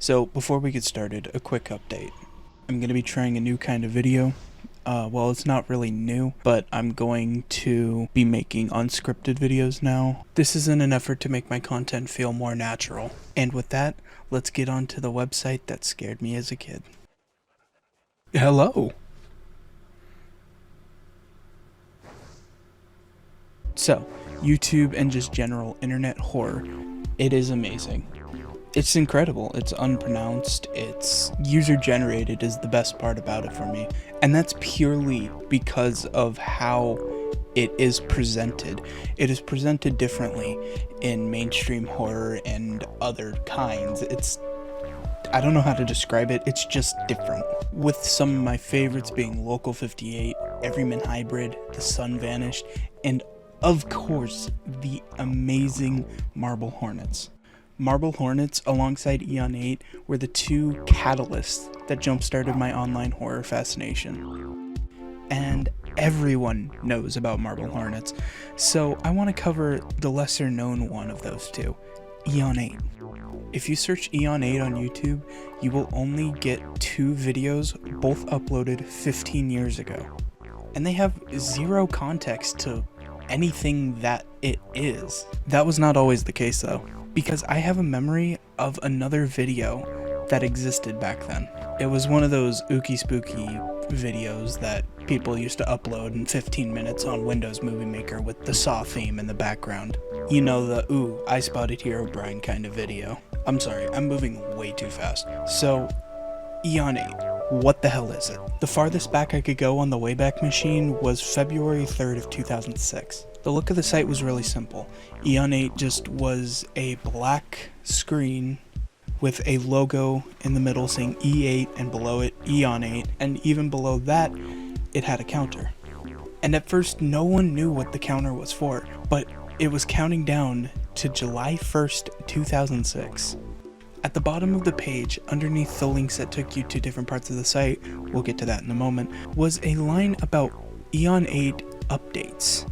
So before we get started, a quick update. I'm going to be trying a new kind of video. Well, it's not really new, but I'm going to be making unscripted videos now. This is in an effort to make my content feel more natural. And with that, let's get on to the website that scared me as a kid. Hello! So, YouTube and just general internet horror, it is amazing. It's incredible, it's unpronounced, it's user-generated is the best part about it for me. And that's purely because of how it is presented. It is presented differently in mainstream horror and other kinds. I don't know how to describe it, it's just different. With some of my favorites being Local 58, Everyman Hybrid, The Sun Vanished, and of course, the amazing Marble Hornets. Marble Hornets alongside Eon 8 were the two catalysts that jump-started my online horror fascination. And everyone knows about Marble Hornets, so I want to cover the lesser known one of those two, Eon 8. If you search Eon 8 on YouTube, you will only get two videos, both uploaded 15 years ago. And they have zero context to anything that it is. That was not always the case though, because I have a memory of another video that existed back then. It was one of those ooky spooky videos that people used to upload in 15 minutes on Windows Movie Maker with the Saw theme in the background. You know, the ooh, I spotted Herobrine kind of video. I'm sorry, I'm moving way too fast. So, Eon 8. What the hell is it? The farthest back I could go on the Wayback Machine was February 3rd of 2006. The look of the site was really simple. Eon 8 just was a black screen with a logo in the middle saying E8 and below it Eon 8, and even below that it had a counter. And at first no one knew what the counter was for, but it was counting down to July 1st, 2006. At the bottom of the page, underneath the links that took you to different parts of the site, we'll get to that in a moment, was a line about Eon 8 updates.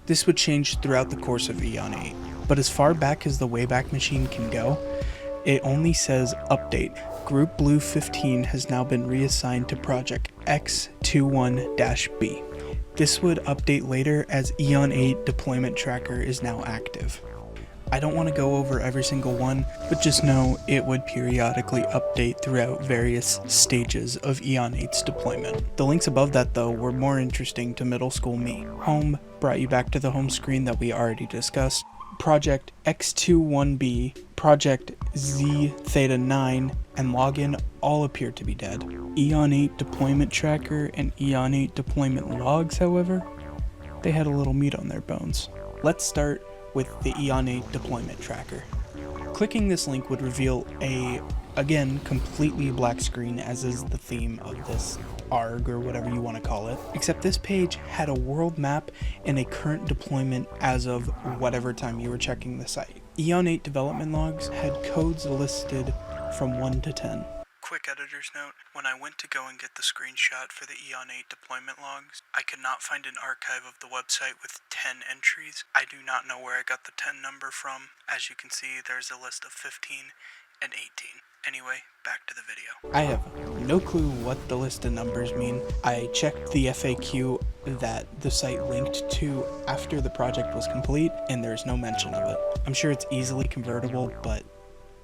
This would change throughout the course of Eon 8, but as far back as the Wayback Machine can go, it only says update. Group Blue 15 has now been reassigned to Project X21-B. This would update later as Eon 8 deployment tracker is now active. I don't want to go over every single one, but just know it would periodically update throughout various stages of Eon 8's deployment. The links above that though were more interesting to middle school me. Home brought you back to the home screen that we already discussed. Project X21B, Project Z Theta 9, and Login all appear to be dead. Eon 8 deployment tracker and Eon 8 deployment logs, however, they had a little meat on their bones. Let's start with the Eon 8 deployment tracker. Clicking this link would reveal a, again, completely black screen, as is the theme of this ARG or whatever you want to call it, except this page had a world map and a current deployment as of whatever time you were checking the site. Eon 8 development logs had codes listed from 1 to 10. Quick editor's note, when I went to go and get the screenshot for the Eon 8 deployment logs, I could not find an archive of the website with 10 entries. I do not know where I got the 10 number from. As you can see, there's a list of 15 and 18. Anyway, back to the video. I have no clue what the list of numbers mean. I checked the FAQ that the site linked to after the project was complete, and there's no mention of it. I'm sure it's easily convertible, but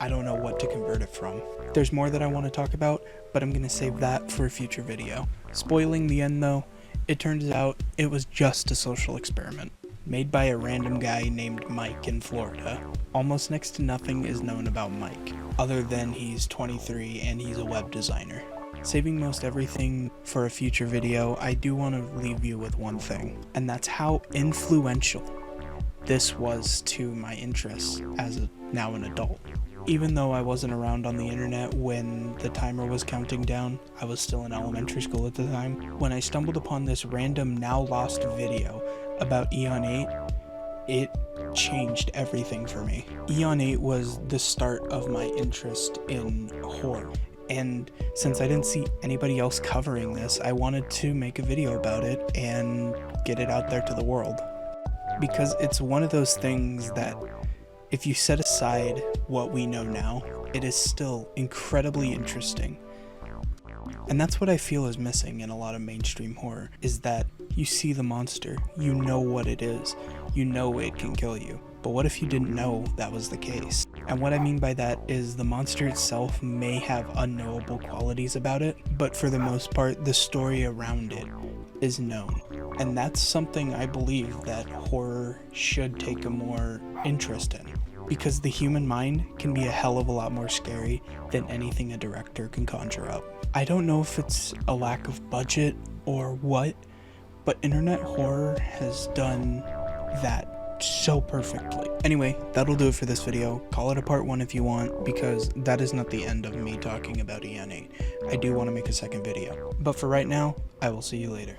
I don't know what to convert it from. There's more that I want to talk about, but I'm going to save that for a future video. Spoiling the end though, it turns out it was just a social experiment, made by a random guy named Mike in Florida. Almost next to nothing is known about Mike, other than he's 23 and he's a web designer. Saving most everything for a future video, I do want to leave you with one thing, and that's how influential this was to my interests as now an adult. Even though I wasn't around on the internet when the timer was counting down, I was still in elementary school at the time. When I stumbled upon this random now lost video about Eon 8, it changed everything for me. Eon 8 was the start of my interest in horror. And since I didn't see anybody else covering this, I wanted to make a video about it and get it out there to the world. Because it's one of those things that if you set aside what we know now, it is still incredibly interesting. And that's what I feel is missing in a lot of mainstream horror, is that you see the monster, you know what it is, you know it can kill you. But what if you didn't know that was the case? And what I mean by that is the monster itself may have unknowable qualities about it, but for the most part, the story around it is known. And that's something I believe that horror should take a more interest in, because the human mind can be a hell of a lot more scary than anything a director can conjure up. I don't know if it's a lack of budget or what, but internet horror has done that so perfectly. Anyway, that'll do it for this video. Call it a part 1 if you want, because that is not the end of me talking about Eon 8. I do want to make a second video. But for right now, I will see you later.